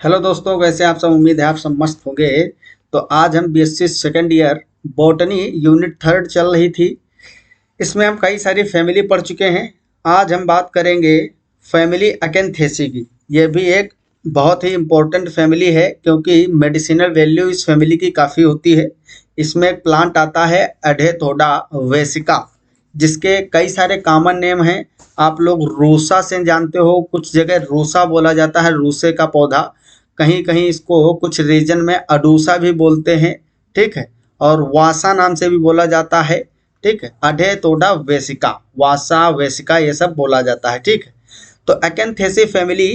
Hello दोस्तों, कैसे आप सब। उम्मीद है आप सब मस्त होंगे। तो आज हम BSc second year botany unit third चल रही थी। इसमें हम कई सारी फैमिली पढ़ चुके हैं। आज हम बात करेंगे फैमिली अकेंथेसी की। यह भी एक बहुत ही इम्पोर्टेंट फैमिली है क्योंकि मेडिसिनल वैल्यू इस फैमिली की काफ़ी होती है। इसमें एक प्लांट आता है एडेथोडा वेसिका, जिसके कई सारे कॉमन नेम हैं। आप लोग रूसा से जानते हो, कुछ जगह रूसा बोला जाता है, रूसे का पौधा। कहीं कहीं इसको कुछ रीजन में अडूसा भी बोलते हैं, ठीक है। और वासा नाम से भी बोला जाता है, ठीक है। अडेथोडा वेसिका, वासा वेसिका, ये सब बोला जाता है, ठीक है। तो एकेंथेसी फैमिली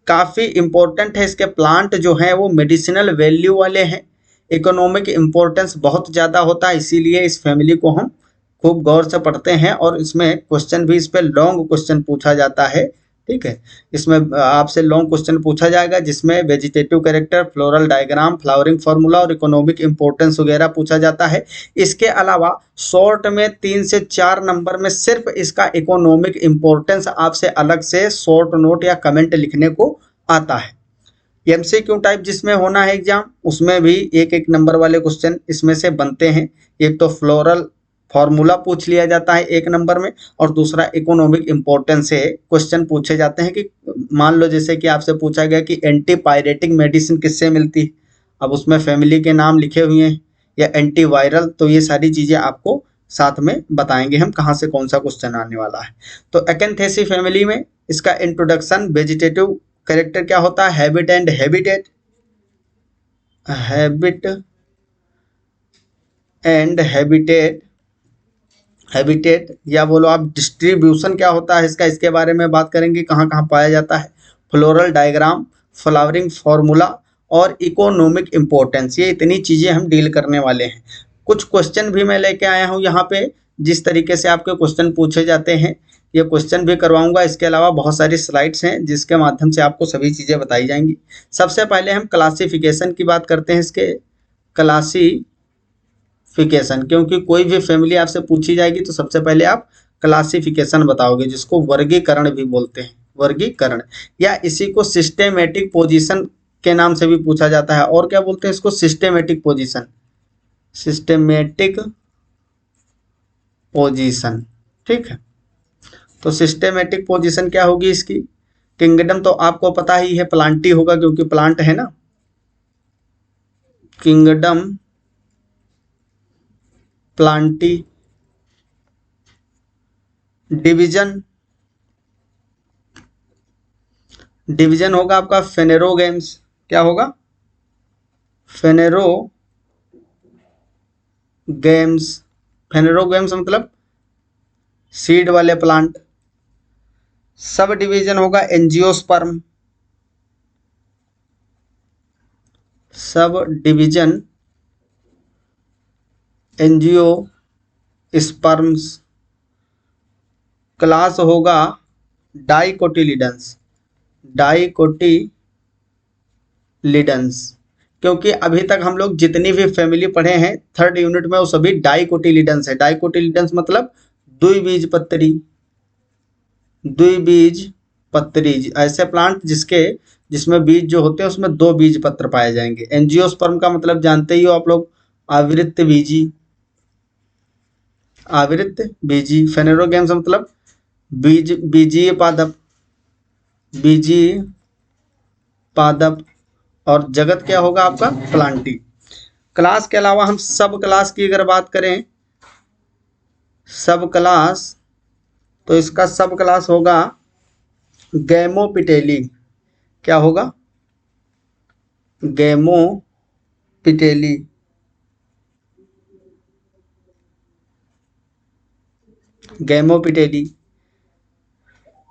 काफ़ी इम्पोर्टेंट है। इसके प्लांट जो हैं वो मेडिसिनल वैल्यू वाले हैं। इकोनॉमिक इम्पोर्टेंस बहुत ज़्यादा होता है, इसीलिए इस फैमिली को हम खूब गौर से पढ़ते हैं। और इसमें क्वेश्चन भी, इस पर लॉन्ग क्वेश्चन पूछा जाता है, ठीक है। इसमें आपसे लॉन्ग क्वेश्चन पूछा जाएगा जिसमें vegetative character, floral diagram, flowering formula और इकोनॉमिक इंपॉर्टेंस वगैरह पूछा जाता है। इसके अलावा शॉर्ट में 3 से 4 नंबर में सिर्फ इसका इकोनॉमिक इंपॉर्टेंस आपसे अलग से शॉर्ट नोट या कमेंट लिखने को आता है। एमसीक्यू टाइप जिसमें होना है एग्जाम, उसमें भी एक एक नंबर वाले क्वेश्चन इसमें से बनते हैं। एक तो फ्लोरल फार्मूला पूछ लिया जाता है 1 नंबर में, और दूसरा इकोनॉमिक इंपॉर्टेंस से क्वेश्चन पूछे जाते हैं कि मान लो जैसे कि आपसे पूछा गया कि एंटीपायरेटिक मेडिसिन किससे मिलती है। अब उसमें फैमिली के नाम लिखे हुए हैं, या एंटीवायरल, तो ये सारी चीज़ें आपको साथ में बताएंगे हम कहाँ से कौन सा क्वेश्चन आने वाला है। तो एकेंथेसी फैमिली में इसका इंट्रोडक्शन, वेजिटेटिव कैरेक्टर क्या होता है, habit and habitat, habit and habitat, habitat या बोलो आप डिस्ट्रीब्यूशन क्या होता है इसका, इसके बारे में बात करेंगे, कहाँ कहाँ पाया जाता है। फ्लोरल डायग्राम, फ्लावरिंग फार्मूला और इकोनॉमिक इम्पोर्टेंस, ये इतनी चीज़ें हम डील करने वाले हैं। कुछ क्वेश्चन भी मैं लेके आया हूँ यहाँ पे, जिस तरीके से आपके क्वेश्चन पूछे जाते हैं ये क्वेश्चन भी करवाऊंगा। इसके अलावा बहुत सारी स्लाइड्स हैं जिसके माध्यम से आपको सभी चीज़ें बताई जाएंगी। सबसे पहले हम क्लासिफिकेशन की बात करते हैं। इसके क्लासिफिकेशन, क्योंकि कोई भी फैमिली आपसे पूछी जाएगी तो सबसे पहले आप क्लासिफिकेशन बताओगे, जिसको वर्गीकरण भी बोलते हैं, वर्गीकरण। या इसी को सिस्टेमेटिक पोजीशन के नाम से भी पूछा जाता है। और क्या बोलते हैं इसको, सिस्टेमेटिक पोजीशन, सिस्टेमेटिक पोजीशन, ठीक है। तो सिस्टेमेटिक पोजीशन क्या होगी इसकी। किंगडम तो आपको पता ही है, प्लांटी होगा क्योंकि प्लांट है ना। Kingdom Plantae. डिवीजन, डिवीजन होगा आपका फेनेरोगेम्स। क्या होगा, फेनेरोगेम्स। फेनेरोगेम्स मतलब सीड वाले प्लांट। सब डिवीजन होगा angiosperm, sub division angiosperms. Class होगा डाइकोटिलिडन्स, डाइकोटिलिडन्स। क्योंकि अभी तक हम लोग जितनी भी फैमिली पढ़े हैं थर्ड यूनिट में वो सभी डाइकोटिलिडन्स है। डाइकोटिलिडन्स मतलब द्विबीजपत्री, द्विबीजपत्री, ऐसे प्लांट जिसमें बीज जो होते हैं उसमें 2 बीज पत्र पाए जाएंगे। एंजियोस्पर्म का मतलब जानते ही हो आप लोग, आवृत्त बीजी, आवृत्त बीजी। फेनेरोगेम्स मतलब बीजीय पादप, बीजीय पादप। और जगत क्या होगा आपका, प्लांटी। क्लास के अलावा हम सब क्लास की अगर बात करें, सब क्लास, तो इसका सब क्लास होगा गैमोपिटेली। क्या होगा, गैमोपिटेली। गैमोपिटेली।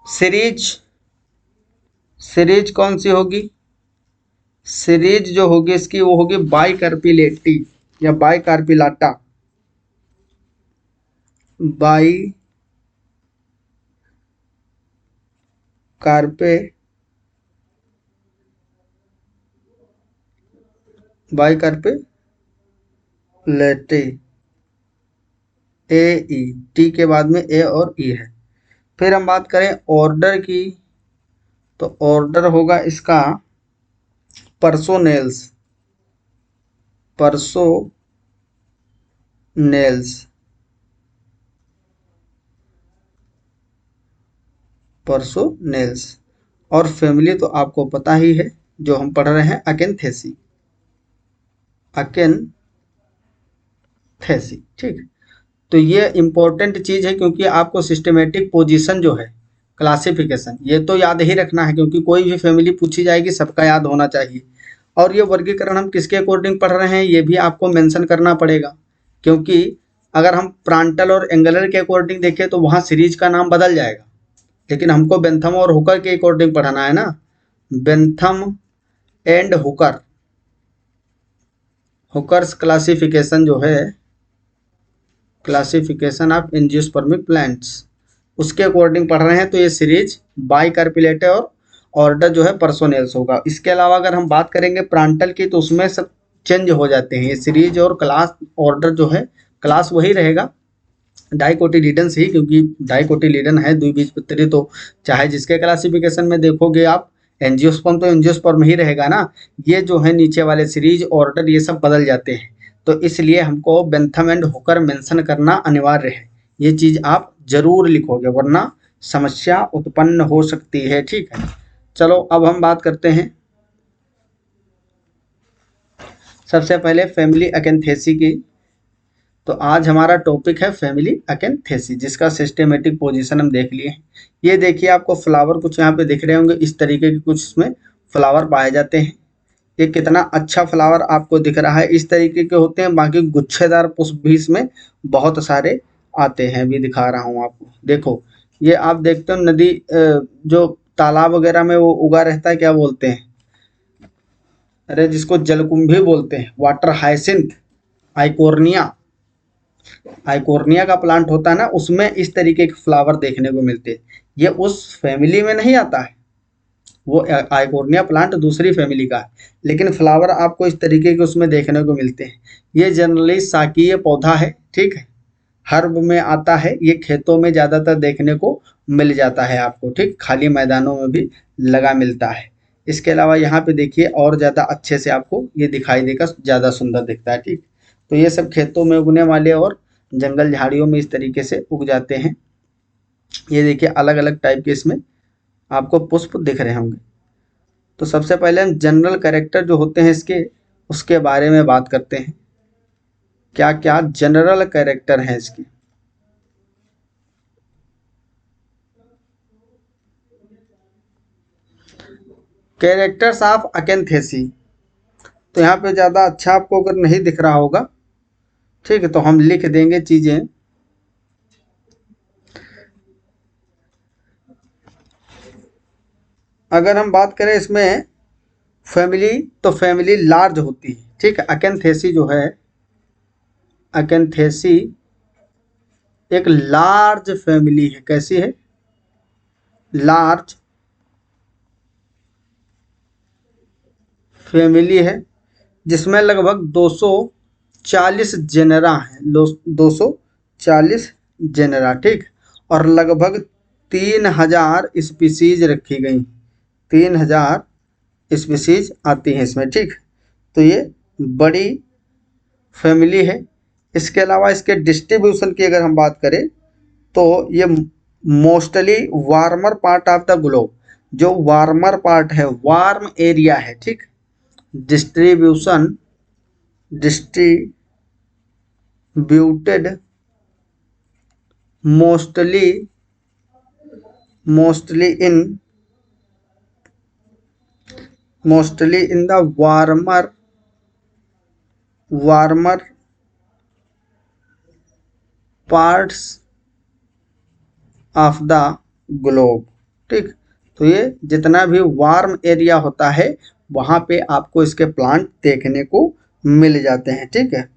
सीरीज, सीरीज कौन सी होगी, सीरीज जो होगी इसकी वो होगी बाइकार्पिलेटी या बाइकार्पिलाटा, bi carpel, bicarpellate. A E, T के बाद में ए और ई है। फिर हम बात करें ऑर्डर की, तो ऑर्डर होगा इसका पर्सोनेल्स, पर्सोनेल्स, पर्सोनेल्स। और फैमिली तो आपको पता ही है, जो हम पढ़ रहे हैं अकेन्थेसी, अकेन्थेसी, ठीक। तो ये इम्पोर्टेंट चीज़ है, क्योंकि आपको सिस्टमेटिक पोजीशन जो है, क्लासिफिकेशन, ये तो याद ही रखना है, क्योंकि कोई भी फैमिली पूछी जाएगी सबका याद होना चाहिए। और ये वर्गीकरण हम किसके अकॉर्डिंग पढ़ रहे हैं ये भी आपको मेंशन करना पड़ेगा, क्योंकि अगर हम प्रांटल और एंगलर के अकॉर्डिंग देखें तो वहाँ सीरीज का नाम बदल जाएगा, लेकिन हमको बेंथम और हुकर के अकॉर्डिंग पढ़ना है ना। Bentham and Hooker, hookers classification जो है, क्लासिफिकेशन ऑफ एंजियोस्पर्मिक प्लांट्स, उसके अकॉर्डिंग पढ़ रहे हैं। तो ये सीरीज बाइकार्पिलेटा और ऑर्डर जो है पर्सोनेल्स होगा। इसके अलावा अगर हम बात करेंगे प्रांटल की, तो उसमें सब चेंज हो जाते हैं, ये सीरीज और क्लास ऑर्डर जो है, क्लास वही रहेगा डाइकोटिलीडन्स ही, क्योंकि डाइकोटिलीडन है द्विबीजपत्री, तो चाहे जिसके क्लासिफिकेशन में देखोगे आप, एंजियोस्पर्म तो एंजियोस्पर्म ही रहेगा ना। ये जो है नीचे वाले सीरीज ऑर्डर ये सब बदल जाते हैं, तो इसलिए हमको बेंथम एंड हुकर मेंशन करना अनिवार्य है। ये चीज़ आप जरूर लिखोगे, वरना समस्या उत्पन्न हो सकती है, ठीक है। चलो अब हम बात करते हैं सबसे पहले फैमिली अकेन्थेसी की। तो आज हमारा टॉपिक है फैमिली अकेन्थेसी, जिसका सिस्टेमेटिक पोजीशन हम देख लिए। ये देखिए आपको फ्लावर कुछ यहाँ पे दिख रहे होंगे, इस तरीके के कुछ इसमें फ्लावर पाए जाते हैं। ये कितना अच्छा फ्लावर आपको दिख रहा है, इस तरीके के होते हैं। बाकी गुच्छेदार पुष्प भी इसमें बहुत सारे आते हैं, भी दिखा रहा हूँ आपको। देखो ये आप देखते हो नदी, जो तालाब वगैरह में वो उगा रहता है, क्या बोलते हैं, अरे जिसको जलकुंभी बोलते हैं, वाटर हाइसिंथ, आइकोर्निया, आइकोर्निया का प्लांट होता है ना, उसमें इस तरीके के फ्लावर देखने को मिलते हैं। ये उस फैमिली में नहीं आता है, वो आइकोर्निया प्लांट दूसरी फैमिली का है, लेकिन फ्लावर आपको इस तरीके के उसमें देखने को मिलते हैं। ये जनरली शाकीय पौधा है, ठीक है, हर्ब में आता है। ये खेतों में ज़्यादातर देखने को मिल जाता है आपको, ठीक, खाली मैदानों में भी लगा मिलता है। इसके अलावा यहाँ पे देखिए और ज़्यादा अच्छे से आपको ये दिखाई देगा, ज़्यादा सुंदर दिखता है, ठीक। तो ये सब खेतों में उगने वाले और जंगल झाड़ियों में इस तरीके से उग जाते हैं। ये देखिए अलग अलग टाइप के इसमें आपको पुष्प दिख रहे होंगे। तो सबसे पहले हम जनरल कैरेक्टर जो होते हैं इसके, उसके बारे में बात करते हैं। क्या क्या जनरल कैरेक्टर हैं इसके। कैरेक्टर्स ऑफ अकेन्थेसी, तो यहाँ पे ज़्यादा अच्छा आपको अगर नहीं दिख रहा होगा, ठीक है, तो हम लिख देंगे चीज़ें। अगर हम बात करें इसमें फैमिली, तो फैमिली लार्ज होती है, ठीक है। अकेन्थेसी जो है, अकेन्थेसी एक लार्ज फैमिली है। कैसी है? लार्ज फैमिली है, जिसमें लगभग 240 जेनरा हैं, 240 जेनरा, ठीक, और लगभग 3000 स्पीसीज रखी गई, 3000 स्पीसीज आती हैं इसमें, ठीक। तो ये बड़ी फैमिली है। इसके अलावा इसके डिस्ट्रीब्यूशन की अगर हम बात करें, तो ये mostly warmer part of the globe, जो वार्मर पार्ट है, वार्म एरिया है, ठीक। Distribution, distributed mostly in the warmer parts of the globe, ठीक। तो ये जितना भी वार्म एरिया होता है वहाँ पे आपको इसके प्लांट देखने को मिल जाते हैं, ठीक है।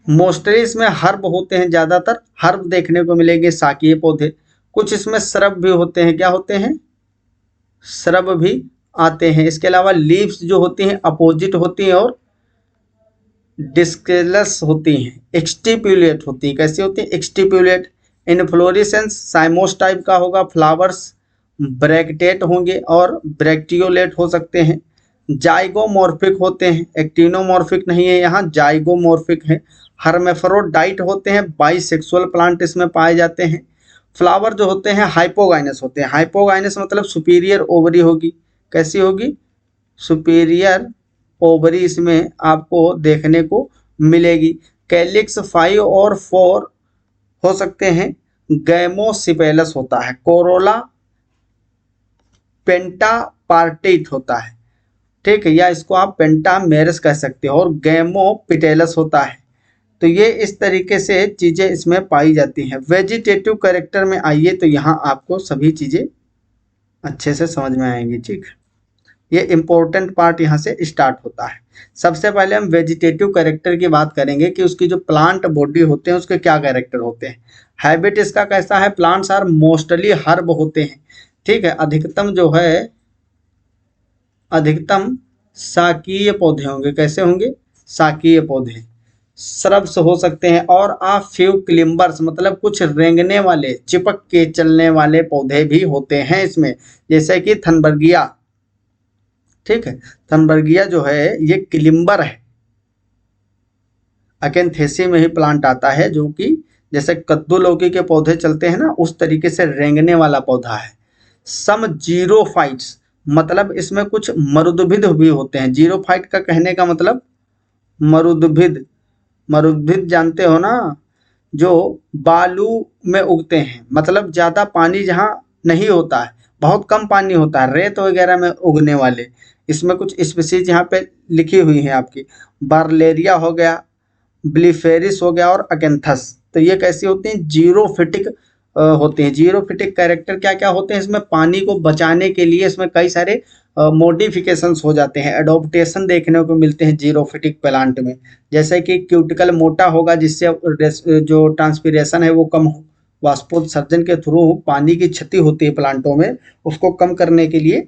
मोस्टली इसमें हर्ब होते हैं, ज़्यादातर हर्ब देखने को मिलेंगे, शाकीय पौधे। कुछ इसमें श्रब भी होते हैं, क्या होते हैं, श्रब भी आते हैं। इसके अलावा लीव्स जो होती हैं अपोजिट होती हैं और डिस्कलेस होती हैं, एक्सटिप्यूलेट होती है। कैसी होती है? एक्सटिप्यूलेट। इनफ्लोरेसेंस साइमोस टाइप का होगा, फ्लावर्स ब्रैक्टेट होंगे और ब्रैक्टियोलेट हो सकते हैं। जाइगोमॉर्फिक होते हैं, एक्टिनोमॉर्फिक नहीं है यहाँ, जाइगोमॉर्फिक है। हर्मेफ्रोडाइट होते हैं, बाइसेक्सुअल प्लांट इसमें पाए जाते हैं। फ्लावर जो होते हैं हाइपोगाइनस होते हैं, हाइपोगाइनस मतलब सुपीरियर ओवरी होगी। कैसी होगी? सुपीरियर ओवरी इसमें आपको देखने को मिलेगी। कैलिक्स 5 और 4 हो सकते हैं। गैमोसिपेलस होता है, कोरोला पेंटापार्टेट होता है, ठीक है, या इसको आप पेंटामेरस कह सकते हो, और गैमोपिटेलस होता है। तो ये इस तरीके से चीज़ें इसमें पाई जाती हैं। वेजिटेटिव कैरेक्टर में आइए तो यहाँ आपको सभी चीज़ें अच्छे से समझ में आएंगी, ठीक। ये इम्पोर्टेंट पार्ट यहाँ से स्टार्ट होता है। सबसे पहले हम वेजिटेटिव कैरेक्टर की बात करेंगे कि उसकी जो प्लांट बॉडी होते हैं उसके क्या कैरेक्टर होते हैं। हैबिट इसका कैसा है? प्लांट्स आर मोस्टली हर्ब होते हैं, ठीक है। अधिकतम जो है, अधिकतम शाकीय पौधे होंगे। कैसे होंगे? शाकीय पौधे। श्रब्स हो सकते हैं, और फ्यू क्लिम्बर्स मतलब कुछ रेंगने वाले, चिपक के चलने वाले पौधे भी होते हैं इसमें, जैसे कि थनबर्गिया, ठीक है। थनबर्गिया जो है ये क्लिम्बर है, अकेंथेसी में ही प्लांट आता है, जो कि जैसे कद्दू लौकी के पौधे चलते हैं ना, उस तरीके से रेंगने वाला पौधा है। सम जीरोफाइट्स मतलब इसमें कुछ मरुद्भिद भी होते हैं। जीरोफाइट का कहने का मतलब मरुद्भिद, मरुद्भिद जानते हो ना, जो बालू में उगते हैं, मतलब ज़्यादा पानी जहाँ नहीं होता है, बहुत कम पानी होता है, रेत वगैरह में उगने वाले। इसमें कुछ स्पीसीज यहाँ पे लिखी हुई हैं आपकी, बार्लेरिया हो गया, ब्लीफेरिस हो गया और अकेंथस। तो ये कैसी होती हैं? जीरोफिटिक होते हैं। जीरोफिटिक कैरेक्टर क्या क्या होते हैं इसमें? पानी को बचाने के लिए इसमें कई सारे मॉडिफिकेशंस हो जाते हैं, एडोप्टेशन देखने को मिलते हैं जीरोफिटिक प्लांट में। जैसे कि क्यूटिकल मोटा होगा, जिससे जो ट्रांसपीरेशन है वो कम हो, वाष्पोत्सर्जन के थ्रू पानी की क्षति होती है प्लांटों में, उसको कम करने के लिए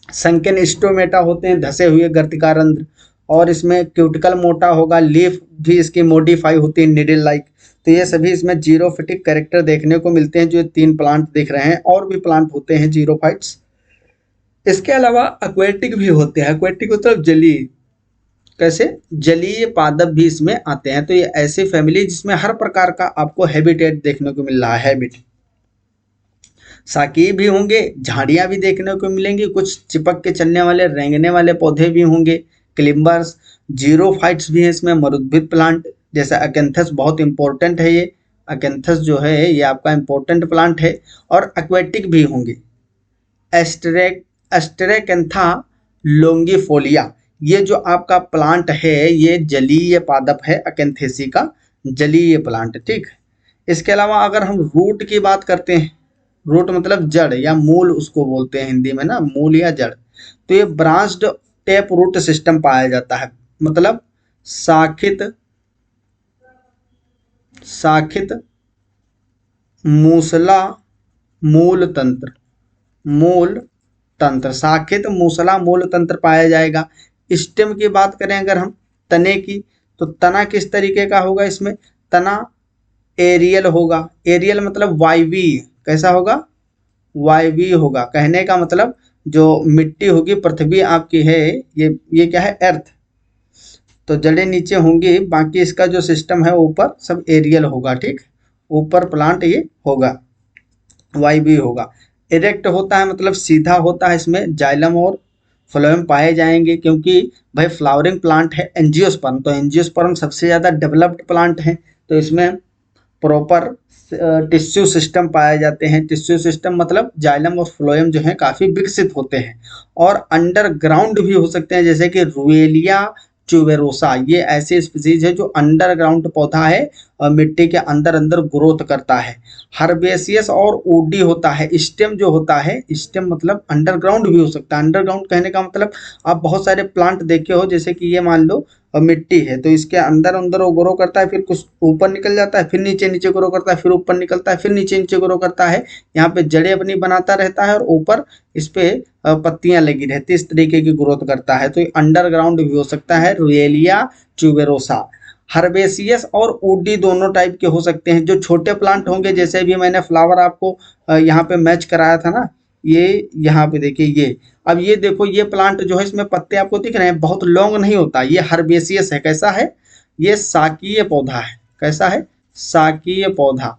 संकेन स्टोमेटा होते हैं, धसे हुए गर्तिका रंध्र। और इसमें क्यूटिकल मोटा होगा, लीफ भी इसकी मॉडिफाई होती है निडल लाइक। तो ये सभी इसमें जीरोफिटिक कैरेक्टर देखने को मिलते हैं, जो 3 प्लांट दिख रहे हैं। और भी प्लांट होते हैं जीरोफाइट्स। इसके अलावा एक्वेटिक भी होते हैं, एक्वेटिक मतलब जलीय। कैसे? जलीय पादप भी इसमें आते हैं। तो ये ऐसी फैमिली जिसमें हर प्रकार का आपको हैबिटेट देखने को मिल रहा है, हैबिट। साकी भी होंगे, झाड़ियाँ भी देखने को मिलेंगी, कुछ चिपक के चलने वाले रेंगने वाले पौधे भी होंगे, क्लिम्बर्स। जीरोफाइट्स भी हैं इसमें, मरुद्भिद प्लांट, जैसा अकेंथस बहुत इंपॉर्टेंट है। ये अकेंथस जो है ये आपका इंपॉर्टेंट प्लांट है। और एक्वेटिक भी होंगे, एस्टेरेकेंथा लोंगिफोलिया। ये जो आपका प्लांट है ये जलीय पादप है, अकेंथेसी का जलीय प्लांट, ठीक है। इसके अलावा अगर हम रूट की बात करते हैं, रूट मतलब जड़ या मूल उसको बोलते हैं हिंदी में ना, मूल या जड़। तो ये ब्रांच्ड टेप रूट सिस्टम पाया जाता है, मतलब शाखित शाखित मूसला मूल तंत्र, मूल तंत्र, शाखित मूसला मूल तंत्र पाया जाएगा। स्टेम की बात करें अगर हम, तने की, तो तना किस तरीके का होगा इसमें? तना एरियल होगा। एरियल मतलब वायवीय। कैसा होगा? वायवीय होगा। कहने का मतलब जो मिट्टी होगी, पृथ्वी आपकी है, ये क्या है? अर्थ। तो जड़ें नीचे होंगी, बाकी इसका जो सिस्टम है ऊपर सब एरियल होगा, ठीक। ऊपर प्लांट ये होगा, वायवीय होगा। इरेक्ट होता है मतलब सीधा होता है, इसमें जाइलम और फ्लोएम पाए जाएंगे, क्योंकि भाई फ्लावरिंग प्लांट है एंजियोस्पर्म, तो एंजियोस्पर्म सबसे ज़्यादा डेवलप्ड प्लांट है। तो इसमें प्रॉपर टिश्यू सिस्टम पाए जाते हैं। टिश्यू सिस्टम मतलब जाइलम और फ्लोएम जो है काफ़ी विकसित होते हैं। और अंडरग्राउंड भी हो सकते हैं, जैसे कि रुएलिया ट्यूबेरोसा। ये ऐसे स्पीसीज है जो अंडरग्राउंड पौधा है, मिट्टी के अंदर अंदर ग्रोथ करता है। हर्बेसियस और ऊडी होता है। स्टेम जो होता है, स्टेम मतलब अंडरग्राउंड भी हो सकता है। अंडरग्राउंड कहने का मतलब आप बहुत सारे प्लांट देखे हो, जैसे कि ये मान लो और मिट्टी है, तो इसके अंदर अंदर वो ग्रो करता है, फिर कुछ ऊपर निकल जाता है, फिर नीचे नीचे ग्रो करता है, फिर ऊपर निकलता है, फिर नीचे नीचे ग्रो करता है। यहाँ पे जड़ें अपनी बनाता रहता है और ऊपर इस पे पत्तियां लगी रहती है, इस तरीके की ग्रोथ करता है। तो ये अंडरग्राउंड भी हो सकता है, रुएलिया ट्यूबेरोसा। हर्बेसियस और वुडी दोनों टाइप के हो सकते हैं। जो छोटे प्लांट होंगे, जैसे भी मैंने फ्लावर आपको यहाँ पे मैच कराया था ना, ये यहाँ पे देखिए ये। अब ये देखो, ये प्लांट जो है इसमें पत्ते आपको दिख रहे हैं, बहुत लॉन्ग नहीं होता, ये हर्बेसियस है। कैसा है? ये शाकीय पौधा है। कैसा है? शाकीय पौधा।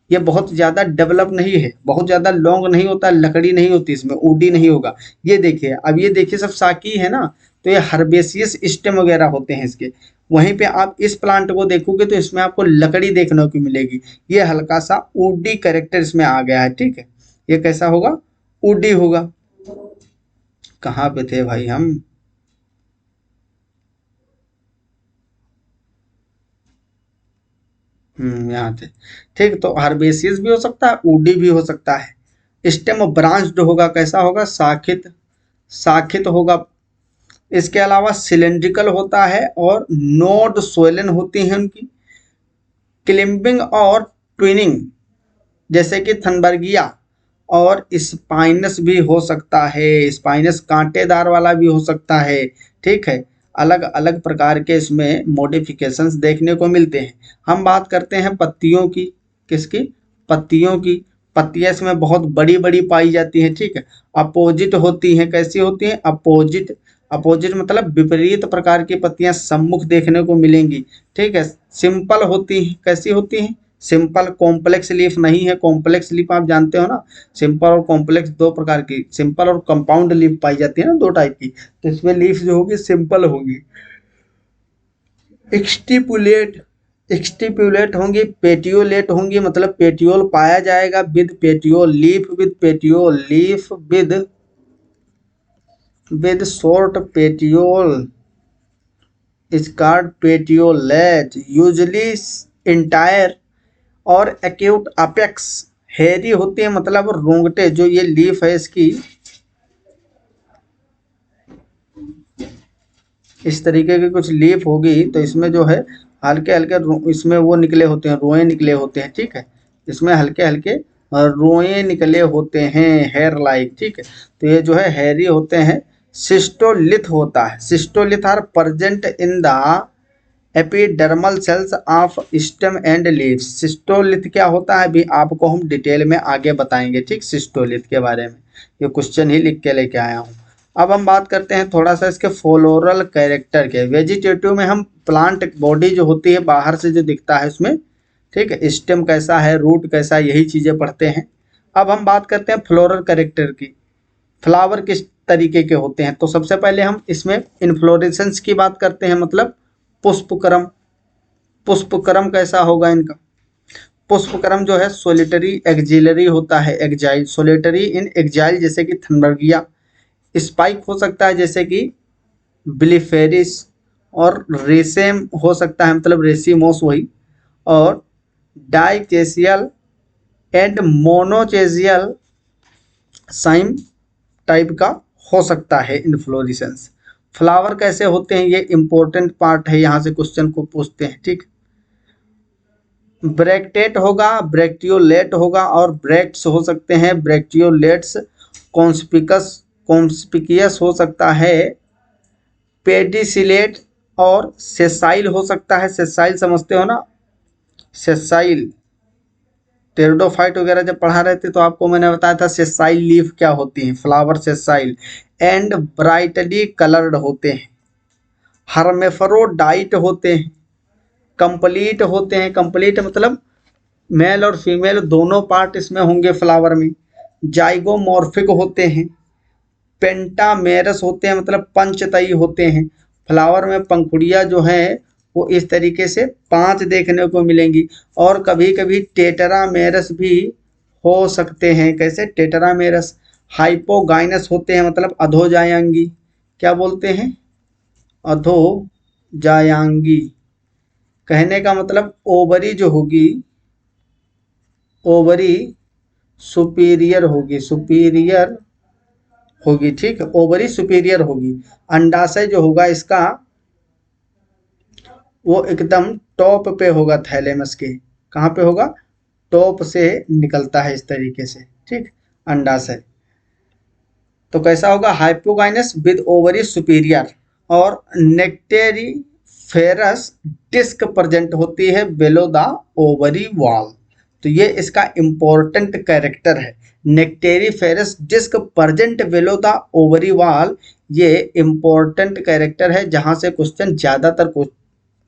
ये बहुत ज़्यादा डेवलप नहीं है, बहुत ज़्यादा लॉन्ग नहीं होता, लकड़ी नहीं होती इसमें, वुडी नहीं होगा। ये देखिए, अब ये देखिए सब शाकी है ना, तो ये हर्बेसियस स्टेम वगैरह होते हैं इसके। वहीं पे आप इस प्लांट को देखोगे तो इसमें आपको लकड़ी देखने को मिलेगी। ये हल्का सा वुडी कैरेक्टर इसमें आ गया है, ठीक है। ये कैसा होगा? वुडी होगा। कहाँ पे थे भाई हम? यहाँ थे। ठीक, तो हर्बेसियस भी हो सकता है, वुडी भी हो सकता है। स्टेम ब्रांच्ड होगा। कैसा होगा? शाखित। शाखित होगा। इसके अलावा सिलेंड्रिकल होता है और नोड सोलन होती हैं उनकी। क्लिम्बिंग और ट्विनिंग, जैसे कि थनबर्गिया। और स्पाइनस भी हो सकता है, स्पाइनस कांटेदार वाला भी हो सकता है, ठीक है। अलग अलग प्रकार के इसमें मॉडिफिकेशंस देखने को मिलते हैं। हम बात करते हैं पत्तियों की। किसकी? पत्तियों की। पत्तियां इसमें बहुत बड़ी बड़ी पाई जाती हैं, ठीक है। अपोजिट होती हैं। कैसी होती हैं? अपोजिट। अपोजिट मतलब विपरीत प्रकार की पत्तियां सम्मुख देखने को मिलेंगी, ठीक है। सिंपल होती हैं। कैसी होती हैं? सिंपल। कॉम्प्लेक्स लीफ नहीं है। कॉम्प्लेक्स लीफ आप जानते हो ना, सिंपल और कॉम्प्लेक्स दो प्रकार की, सिंपल और कंपाउंड लीफ पाई जाती है ना, दो टाइप की। तो इसमें लीफ जो होगी सिंपल होगी। एक्सटिपुलेट। एक्सटिपुलेट होंगी। पेटियोलेट होंगी, मतलब पेटियोल पाया जाएगा with petiole leaf, with petiole leaf, with short petiole, scarred petiolate, usually entire. और एक्यूट अपेक्स। हेरी होती है, मतलब रोंगटे। जो ये लीफ है इसकी, इस तरीके की कुछ लीफ होगी, तो इसमें जो है हल्के हल्के इसमें वो निकले होते हैं, रोए निकले होते हैं, ठीक है। इसमें हल्के हल्के रोए निकले होते हैं, हेयर लाइक, ठीक है। तो ये जो है हेयरी होते हैं। सिस्टोलिथ होता है। Cystolith are present in the epidermal cells of stem and leaves. Cystolith क्या होता है अभी आपको हम डिटेल में आगे बताएंगे, ठीक। सिस्टोलिथ के बारे में ये क्वेश्चन ही लिख के लेके आया हूँ। अब हम बात करते हैं थोड़ा सा इसके फ्लोरल कैरेक्टर के। वेजिटेटिव में हम प्लांट बॉडी जो होती है बाहर से जो दिखता है उसमें, ठीक है, स्टेम कैसा है, रूट कैसा है, यही चीज़ें पढ़ते हैं। अब हम बात करते हैं फ्लोरल कैरेक्टर की। फ्लावर किस तरीके के होते हैं, तो सबसे पहले हम इसमें इन्फ्लोरेसेंस की बात करते हैं, मतलब पुष्पक्रम। पुष्पक्रम कैसा होगा इनका? पुष्पक्रम जो है सोलिटरी एक्जिलरी होता है, एक्जाइल, सोलिटरी इन एक्जाइल, जैसे कि थनबर्गिया। स्पाइक हो सकता है, जैसे कि बिलीफेरिस। और रेसेम हो सकता है, मतलब रेसिमोस वही। और डाइकेसियल एंड मोनोचेजियल साइम टाइप का हो सकता है इन्फ्लोरेसेंस। फ्लावर कैसे होते हैं, ये इंपॉर्टेंट पार्ट है, यहाँ से क्वेश्चन को पूछते हैं, ठीक। ब्रैक्टेट होगा, ब्रैक्टियोलेट होगा, और ब्रैक्ट्स हो सकते हैं, ब्रैक्टियोलेट्स। कॉन्स्पिकस, कॉन्स्पिकियस हो सकता है, पेडिसिलेट। और सेसाइल हो सकता है। सेसाइल समझते हो ना, सेसाइल। टेरिडोफाइट वगैरह जब पढ़ा रहे थे तो आपको मैंने बताया था सेसाइल लीफ क्या होती है, flower sessile. And brightly coloured होते हैं। हर्मेफ्रोडाइट होते हैं। कंप्लीट होते हैं। कंप्लीट मतलब मेल और फीमेल दोनों पार्ट इसमें होंगे फ्लावर में। जाइगोमॉर्फिक होते हैं। पेंटामेरस होते हैं, मतलब पंचतई होते हैं। फ्लावर में पंखुड़ियाँ जो हैं वो इस तरीके से 5 देखने को मिलेंगी। और कभी कभी टेटरामेरस भी हो सकते हैं। कैसे? टेटरामेरस। हाइपोगाइनस होते हैं, मतलब अधोजायांगी। क्या बोलते हैं? अधोजायांगी। कहने का मतलब ओवरी जो होगी, ओवरी सुपीरियर होगी, सुपीरियर होगी, ठीक है। ओवरी सुपीरियर होगी। अंडाशय जो होगा इसका वो एकदम टॉप पे होगा थैलेमस के। कहाँ पे होगा? टॉप से निकलता है इस तरीके से, ठीक, अंडाशय। तो कैसा होगा? हाइपोगाइनस विद ओवरी सुपीरियर, और नेक्टेरिफेरस डिस्क प्रेजेंट होती है बेलो द ओवरी वॉल। तो ये इसका इंपॉर्टेंट कैरेक्टर है, nectariferous disc present below the ovary wall. ये इंपॉर्टेंट कैरेक्टर है जहां से क्वेश्चन ज्यादातर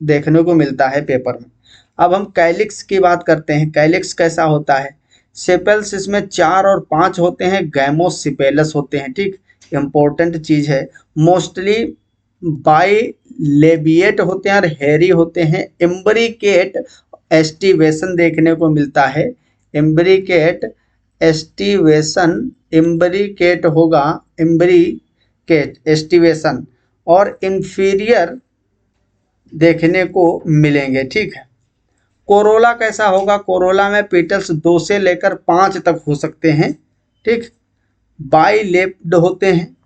देखने को मिलता है पेपर में। अब हम कैलिक्स की बात करते हैं। कैलिक्स कैसा होता है? सेपेल्स इसमें 4 और 5 होते हैं, गैमोसिपेलस होते हैं, ठीक, इंपॉर्टेंट चीज है। मोस्टली बाइलेबिएट होते हैं और हेरी होते हैं। एम्ब्रिकेट एस्टिवेशन देखने को मिलता है। एम्ब्रिकेट एस्टिवेशन, एम्ब्रिकेट होगा, एम्ब्रिकेट एस्टिवेशन, और इंफीरियर देखने को मिलेंगे, ठीक है। कोरोला कैसा होगा? कोरोला में पेटल्स 2 से लेकर 5 तक हो सकते हैं, ठीक, बाइलेप्ड होते हैं,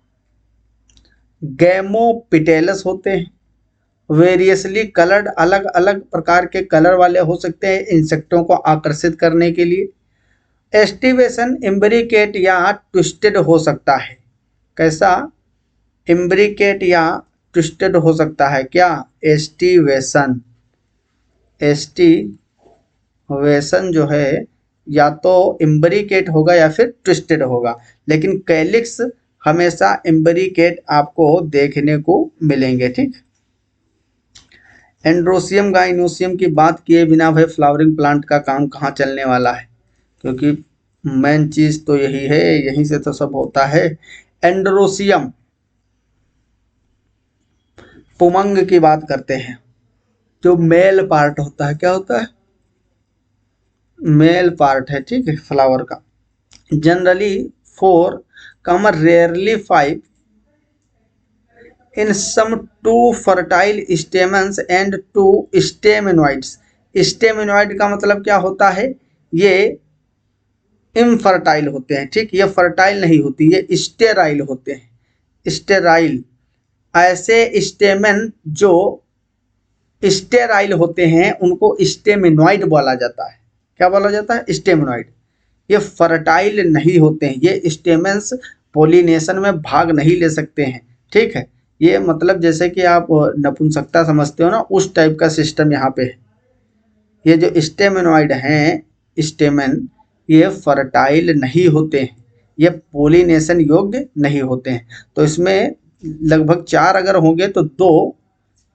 गैमोपिटेलस होते हैं, वेरियसली कलर्ड, अलग अलग प्रकार के कलर वाले हो सकते हैं इंसेक्टों को आकर्षित करने के लिए। एस्टिवेशन इम्ब्रिकेट या ट्विस्टेड हो सकता है। कैसा? इम्ब्रिकेट या ट्विस्टेड हो सकता है। क्या? एस्टिवेशन, एस्टिवेशन जो है या तो इम्ब्रिकेट होगा या फिर ट्विस्टेड होगा, लेकिन कैलिक्स हमेशा इम्ब्रिकेट आपको देखने को मिलेंगे, ठीक। एंड्रोसियम गाइनोसियम की बात किए बिना भाई फ्लावरिंग प्लांट का काम कहाँ चलने वाला है, क्योंकि मेन चीज तो यही है, यहीं से तो सब होता है। एंड्रोसियम, पुमंग की बात करते हैं, जो मेल पार्ट होता है। क्या होता है? मेल पार्ट है, ठीक है, फ्लावर का। जनरली 4 कमर, rarely 5 in some 2 fertile stamens and 2 staminodes. Staminode का मतलब क्या होता है? ये इनफर्टाइल होते हैं, ठीक, ये फर्टाइल नहीं होती, ये स्टेराइल होते हैं, स्टेराइल। ऐसे स्टेमन जो स्टेराइल होते हैं उनको स्टेमिनॉइड बोला जाता है। क्या बोला जाता है? स्टेमिनॉइड। ये फर्टाइल नहीं होते हैं, ये स्टेमेंस पोलिनेशन में भाग नहीं ले सकते हैं, ठीक है। ये मतलब जैसे कि आप नपुंसकता समझते हो ना, उस टाइप का सिस्टम यहाँ पे है। ये जो स्टेमिनॉइड हैं, स्टेमन, ये फर्टाइल नहीं होते हैं, ये पोलिनेशन योग्य नहीं होते हैं। तो इसमें लगभग 4 अगर होंगे तो 2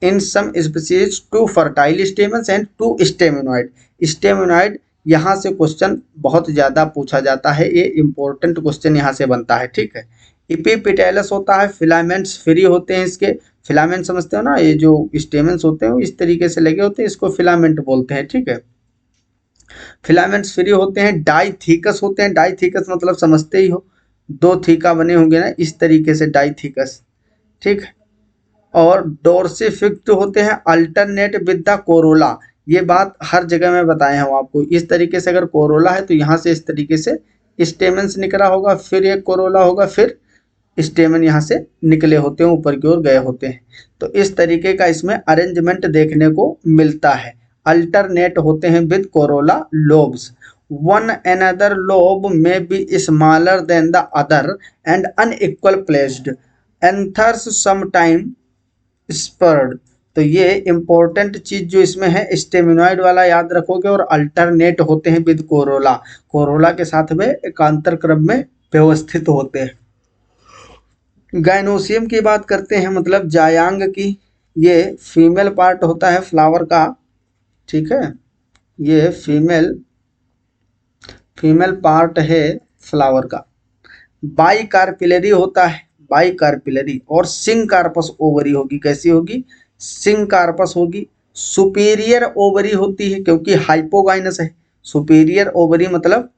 in some species 2 fertile stamens and 2 staminode. Staminode यहाँ से क्वेश्चन बहुत ज़्यादा पूछा जाता है, ये इंपॉर्टेंट क्वेश्चन यहाँ से बनता है, ठीक है। इपीपिटेलस होता है, फिलामेंट्स फ्री होते हैं इसके। फिलामेंट समझते हो ना, ये जो स्टेमन्स होते हैं वो इस तरीके से लगे होते हैं, इसको फिलामेंट बोलते हैं, ठीक है। फिलामेंट्स फ्री होते हैं। डाइथीकस होते हैं। डाइथीकस मतलब समझते ही हो, 2 थीका बने होंगे ना, इस तरीके से डाइथीकस, ठीक है। और डोर्सिफिक्ट होते हैं, अल्टरनेट विद द कोरोला। ये बात हर जगह में बताए हूँ आपको, इस तरीके से अगर कोरोला है तो यहाँ से इस तरीके से स्टेमन्स निकला होगा, फिर एक कोरोला होगा, फिर स्टेमन यहाँ से निकले होते हैं, ऊपर की ओर गए होते हैं। तो इस तरीके का इसमें अरेंजमेंट देखने को मिलता है। अल्टरनेट होते हैं with corolla lobes. One another lobe में be smaller than the other and unequal placed, anthers sometime spurred. तो ये इंपॉर्टेंट चीज जो इसमें है, स्टेमिनॉइड वाला याद रखोगे, और अल्टरनेट होते हैं विद कोरोला, कोरोला के साथ में एकांतर क्रम में व्यवस्थित होते हैं। गाइनोसियम की बात करते हैं, मतलब जायांग की। ये फीमेल पार्ट होता है फ्लावर का, ठीक है, ये फीमेल पार्ट है फ्लावर का। बाइकार्पिलरी होता है, बाइकार्पिलरी, और सिंकार्पस ओवरी होगी। कैसी होगी? सिंकार्पस होगी। सुपीरियर ओवरी होती है क्योंकि हाइपोगाइनस है। सुपीरियर ओवरी मतलब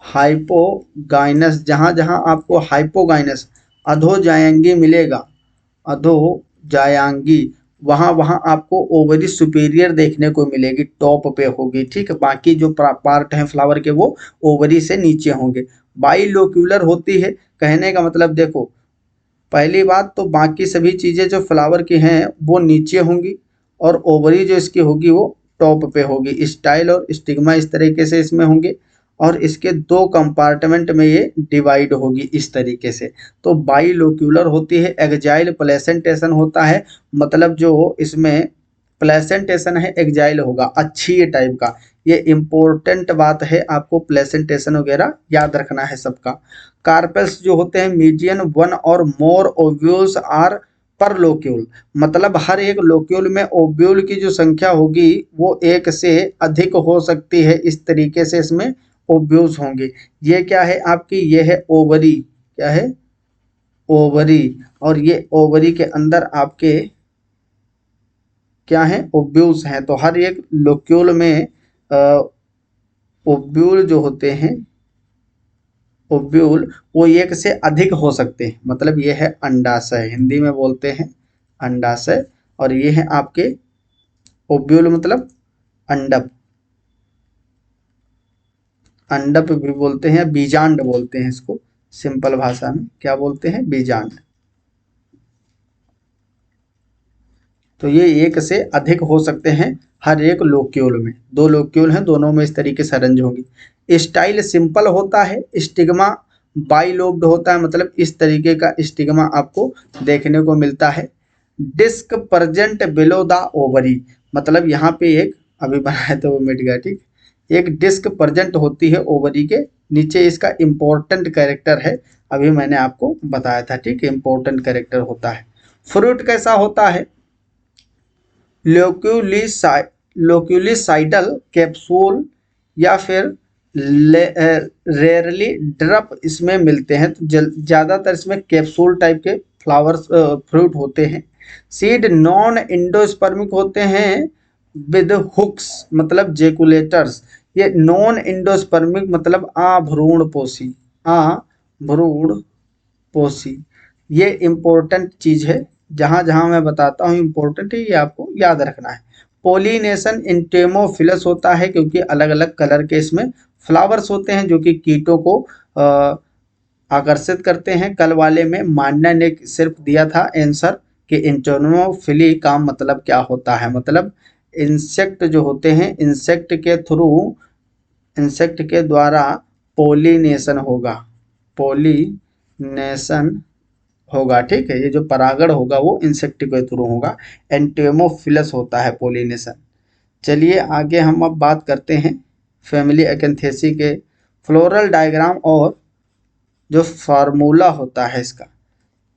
हाइपोगाइनस, जहां जहां आपको हाइपोगाइनस अधोजायांगी मिलेगा, अधोजायांगी, वहां वहां आपको ओवरी सुपीरियर देखने को मिलेगी, टॉप पे होगी, ठीक है। बाकी जो पार्ट हैं फ्लावर के वो ओवरी से नीचे होंगे। बाइलोक्यूलर होती है, कहने का मतलब देखो, पहली बात तो बाकी सभी चीज़ें जो फ्लावर की हैं वो नीचे होंगी, और ओवरी जो इसकी होगी वो टॉप पे होगी। स्टाइल और स्टिग्मा इस तरीके से इसमें होंगे और इसके दो कंपार्टमेंट में ये डिवाइड होगी इस तरीके से। तो बाइलोक्यूलर होती है, एक्जाइल प्लेसेंटेशन होता है, मतलब जो इसमें प्लेसेंटेशन है एक्जाइल होगा, अच्छी टाइप का। ये इम्पोर्टेंट बात है, आपको प्लेसेंटेशन वगैरह याद रखना है सबका। कार्पेल्स जो होते हैं मीडियन वन और मोर ओव्यूल्स आर पर लोक्यूल, मतलब हर एक लोक्यूल में ओव्यूल की जो संख्या होगी वो एक से अधिक हो सकती है। इस तरीके से इसमें ओव्यूल्स होंगे। ये क्या है आपकी, ये है ओवरी, क्या है ओवरी, और ये ओवरी के अंदर आपके क्या है ओव्यूल्स हैं। तो हर एक लोक्यूल में ओव्यूल जो होते हैं, ओव्यूल वो एक से अधिक हो सकते हैं, मतलब ये है अंडाशय, हिंदी में बोलते हैं अंडाशय। और ये है आपके ओव्यूल मतलब अंडप, अंडप भी बोलते हैं, बीजांड बोलते हैं इसको, सिंपल भाषा में क्या बोलते हैं, बीजांड। तो ये एक से अधिक हो सकते हैं हर एक लोक्यूल में। दो लोक्यूल हैं, दोनों में इस तरीके से अरेंज होंगी। स्टाइल सिंपल होता है, स्टिग्मा बाइलोब्ड होता है, मतलब इस तरीके का स्टिग्मा आपको देखने को मिलता है। Disc present below the ovary, मतलब यहाँ पे एक अभी बनाया तो वो मिट गया, ठीक। एक डिस्क प्रेजेंट होती है ओवरी के नीचे, इसका इम्पोर्टेंट कैरेक्टर है, अभी मैंने आपको बताया था, ठीक है, इम्पोर्टेंट कैरेक्टर होता है। फ्रूट कैसा होता है, लोक्यूलिसाइडल कैप्सूल या फिर रेयरली ड्रप इसमें मिलते हैं। तो ज़्यादातर इसमें कैप्सूल टाइप के फ्लावर्स फ्रूट होते हैं। सीड नॉन इंडोस्पर्मिक होते हैं विद हुक्स, मतलब जेकुलेटर्स। ये नॉन इंडोस्पर्मिक मतलब अभ्रूणपोषी, अभ्रूणपोषी। ये इम्पोर्टेंट चीज़ है, जहाँ जहाँ मैं बताता हूँ इम्पोर्टेंट है, ये आपको याद रखना है। पोलिनेशन इंटेमोफिलस होता है, क्योंकि अलग अलग कलर के इसमें फ्लावर्स होते हैं जो कि कीटों को आकर्षित करते हैं। कल वाले में मान्या ने सिर्फ दिया था आंसर कि इंटेमोफिली का मतलब क्या होता है, मतलब इंसेक्ट जो होते हैं, इंसेक्ट के थ्रू, इंसेक्ट के द्वारा पोलिनेशन होगा, पोलिनेशन होगा, ठीक है। ये जो परागण होगा वो इंसेक्ट के थ्रू होगा। एंटेमोफिलस होता है पोलिनेशन। चलिए आगे हम अब बात करते हैं फैमिली एकेंथेसी के फ्लोरल डायग्राम और जो फार्मूला होता है इसका।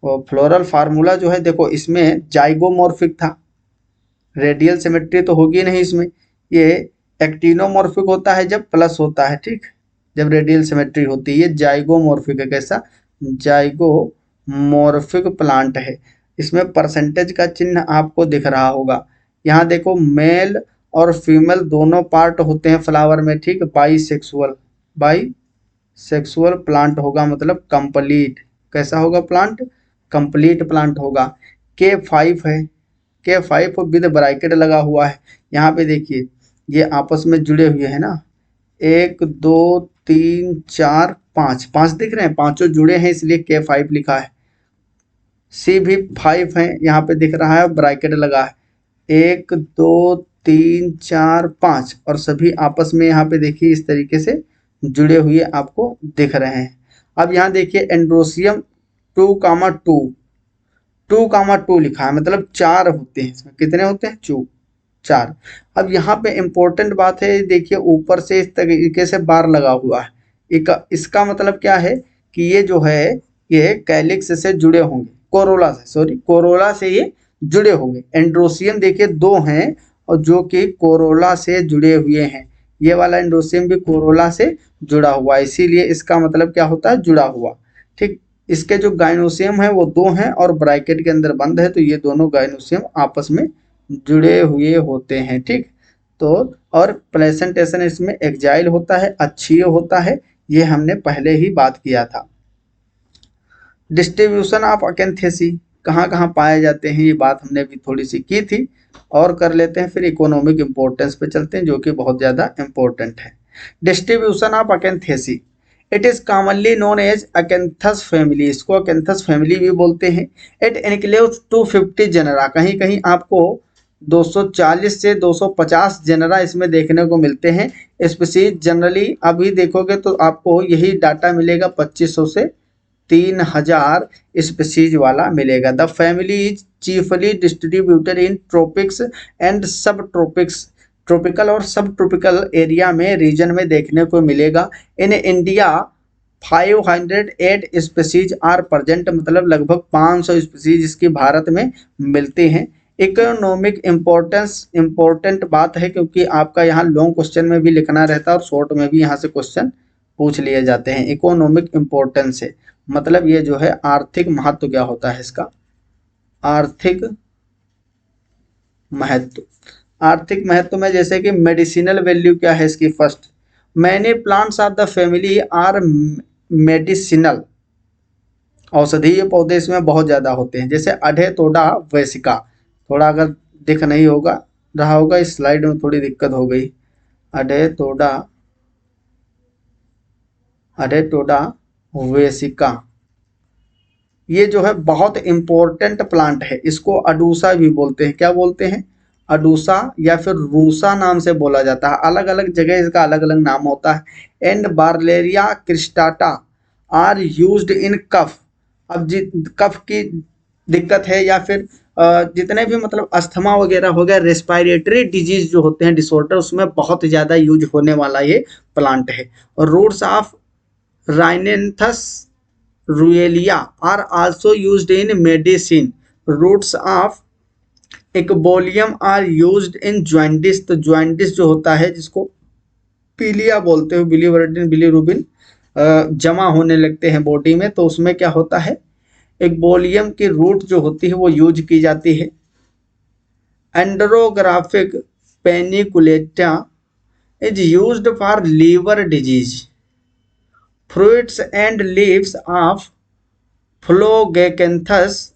वो फ्लोरल फार्मूला जो है, देखो इसमें जाइगोमॉर्फिक था, रेडियल सिमेट्री तो होगी नहीं इसमें। ये एक्टिनोमॉर्फिक होता है जब प्लस होता है, ठीक, जब रेडियल सिमेट्री होती है। ये जाइगोमॉर्फिक है, कैसा, जाइगोमॉर्फिक प्लांट है। इसमें परसेंटेज का चिन्ह आपको दिख रहा होगा। यहाँ देखो मेल और फीमेल दोनों पार्ट होते हैं फ्लावर में, ठीक। बाईसेक्सुअल, बाईसेक्सुअल प्लांट होगा, मतलब कंप्लीट, कैसा होगा प्लांट, कंप्लीट प्लांट होगा। K5 है, K5 विद ब्रैकेट लगा हुआ है। यहाँ पे देखिए ये आपस में जुड़े हुए हैं ना, 1 2 3 4 5, 5 दिख रहे हैं, पांचों जुड़े हैं इसलिए K5 लिखा है। C भी 5 है, यहाँ पे दिख रहा है, ब्रैकेट लगा है। 1 2 3 4 5 और सभी आपस में यहाँ पे देखिए इस तरीके से जुड़े हुए आपको दिख रहे हैं। अब यहाँ देखिए एंड्रोसियम 2,2, 2,2 लिखा है, मतलब 4 होते हैं इसमें। कितने होते हैं, 4। अब यहाँ पे इम्पोर्टेंट बात है, देखिए ऊपर से इस तरीके से बार लगा हुआ है। इसका मतलब क्या है कि ये जो है ये कैलिक्स से जुड़े होंगे, कोरोला से, सॉरी कोरोला से ये जुड़े होंगे। एंड्रोसियम देखिए 2 हैं और जो कि कोरोला से जुड़े हुए हैं। ये वाला एंड्रोसियम भी कोरोला से जुड़ा हुआ है, इसीलिए इसका मतलब क्या होता है, जुड़ा हुआ, ठीक। इसके जो गाइनोसियम है वो 2 हैं और ब्रैकेट के अंदर बंद है, तो ये दोनों गाइनोसियम आपस में जुड़े हुए होते हैं, ठीक। तो और प्लेसेंटेशन इसमें एक्जाइल होता है, अच्छी होता है, ये हमने पहले ही बात किया था। डिस्ट्रीब्यूशन ऑफ अकेंथेसी कहाँ कहाँ पाए जाते हैं, ये बात हमने भी थोड़ी सी की थी, और कर लेते हैं, फिर इकोनॉमिक इम्पोर्टेंस पे चलते हैं जो कि बहुत ज़्यादा इम्पोर्टेंट है। Distribution of Acanthaceae, it is commonly known as Acanthus family, इसको अकेंथस फैमिली भी बोलते हैं। इट इनक्लूड्स 250 जनरा, कहीं कहीं आपको 240 से 250 जेनरा इसमें देखने को मिलते हैं। स्पीसीज जनरली अभी देखोगे तो आपको यही डाटा मिलेगा 2500 से 3000 स्पीसीज वाला मिलेगा। The family is chiefly distributed in tropics and सब ट्रॉपिक्स, ट्रॉपिकल और सब ट्रॉपिकल एरिया में, रीजन में देखने को मिलेगा। In India 508 species are present, मतलब लगभग 500 स्पीसीज इसकी भारत में मिलते हैं। इकोनॉमिक इम्पोर्टेंस इम्पोर्टेंट बात है क्योंकि आपका यहाँ लॉन्ग क्वेश्चन में भी लिखना रहता है और शॉर्ट में भी यहाँ से क्वेश्चन पूछ लिए जाते हैं। इकोनॉमिक इम्पोर्टेंस है मतलब ये जो है आर्थिक महत्व क्या होता है इसका, आर्थिक महत्व। आर्थिक महत्व में जैसे कि मेडिसिनल वैल्यू क्या है इसकी, first many plants of the family are medicinal, औषधीय पौधे इसमें बहुत ज़्यादा होते हैं। जैसे अडेटोडा वेसिका, थोड़ा अगर दिख नहीं होगा रहा होगा, इस स्लाइड में थोड़ी दिक्कत हो गई। अडेटोडा वेसिका ये जो है बहुत इम्पोर्टेंट प्लांट है। इसको अडूसा भी बोलते हैं, क्या बोलते हैं, अडूसा या फिर रूसा नाम से बोला जाता है। अलग अलग जगह इसका अलग अलग नाम होता है। एंड बार्लेरिया क्रिस्टाटा आर यूज्ड इन कफ। अब कफ की दिक्कत है या फिर जितने भी मतलब अस्थमा वगैरह हो गया, रेस्पिरेटरी डिजीज जो होते हैं डिसऑर्डर, उसमें बहुत ज़्यादा यूज होने वाला ये प्लांट है। और roots of Rhinanthus Ruellia are also used in medicine. Roots of Ecbolium are used in joints. तो ज्वाइंटिस जो होता है जिसको पीलिया बोलते हो, बिलीवर्डिन बिलीरुबिन जमा होने लगते हैं बॉडी में, तो उसमें क्या होता है, इकबोलियम की रूट जो होती है वो यूज की जाती है। Andrographis paniculata is used for liver disease. Fruits and leaves of Phlogacanthus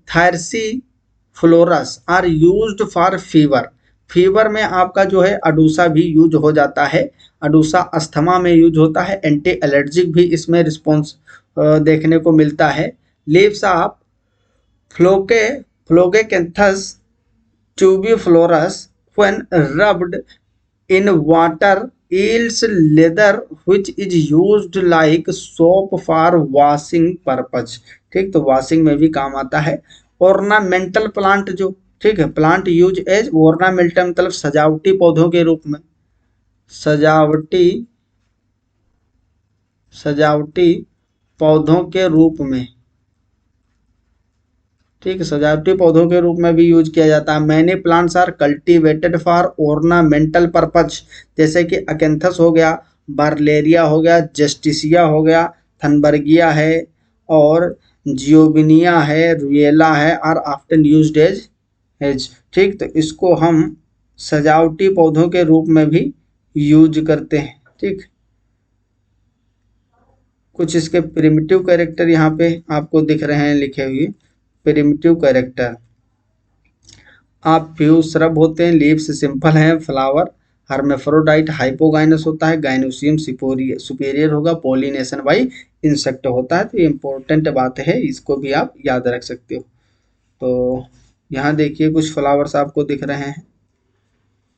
thyrsiflorus are used for fever. Fever में आपका जो है अडूसा भी यूज हो जाता है। अडूसा अस्थमा में यूज होता है। एंटी एलर्जिक भी इसमें रिस्पॉन्स देखने को मिलता है। Leaves of Phlogacanthus tubiflorus when rubbed in water yields leather which is used like soap for washing purpose। ठीक, तो वॉशिंग में भी काम आता है। ऑर्नामेंटल प्लांट जो, ठीक है, प्लांट यूज एज ऑर्नामेंटल मतलब सजावटी पौधों के रूप में, सजावटी पौधों के रूप में, ठीक है, सजावटी पौधों के रूप में भी यूज किया जाता है। Many plants are cultivated for ornamental purpose, जैसे कि अकेंथस हो गया, बार्लेरिया हो गया, जस्टिसिया हो गया, थनबर्गिया है और जियोबिनिया है, रुएला है, आर ऑफ्टन यूज्ड एज। ठीक, तो इसको हम सजावटी पौधों के रूप में भी यूज करते हैं। ठीक, कुछ इसके प्रिमिटिव कैरेक्टर यहाँ पे आपको दिख रहे हैं लिखे हुए। प्रिमिटिव कैरेक्टर, आप फ्यू श्रब होते हैं, लीव्स सिंपल हैं, फ्लावर हर्मेफ्रोडाइट हाइपोगाइनस होता है, गाइनोसियम सुपेरियर होगा, पोलिनेशन बाई इंसेक्ट होता है। तो ये इंपॉर्टेंट बात है, इसको भी आप याद रख सकते हो। तो यहाँ देखिए कुछ फ्लावर्स आपको दिख रहे हैं,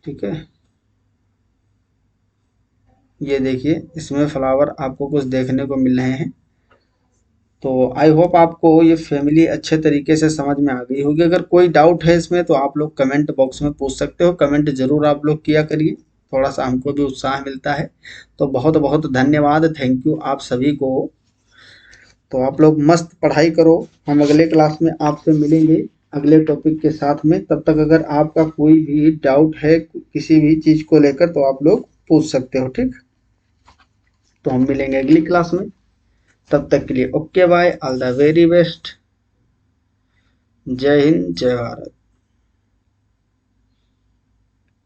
ठीक है, ये देखिए इसमें फ्लावर आपको कुछ देखने को मिल रहे हैं। तो आई होप आपको ये फैमिली अच्छे तरीके से समझ में आ गई होगी। अगर कोई डाउट है इसमें तो आप लोग कमेंट बॉक्स में पूछ सकते हो। कमेंट जरूर आप लोग किया करिए, थोड़ा सा हमको भी उत्साह मिलता है। तो बहुत बहुत धन्यवाद, थैंक यू आप सभी को। तो आप लोग मस्त पढ़ाई करो, हम अगले क्लास में आपसे मिलेंगे अगले टॉपिक के साथ में। तब तक अगर आपका कोई भी डाउट है किसी भी चीज़ को लेकर तो आप लोग पूछ सकते हो। ठीक, तो हम मिलेंगे अगली क्लास में, तब तक के लिए okay bye, all the very best, जय हिंद जय भारत।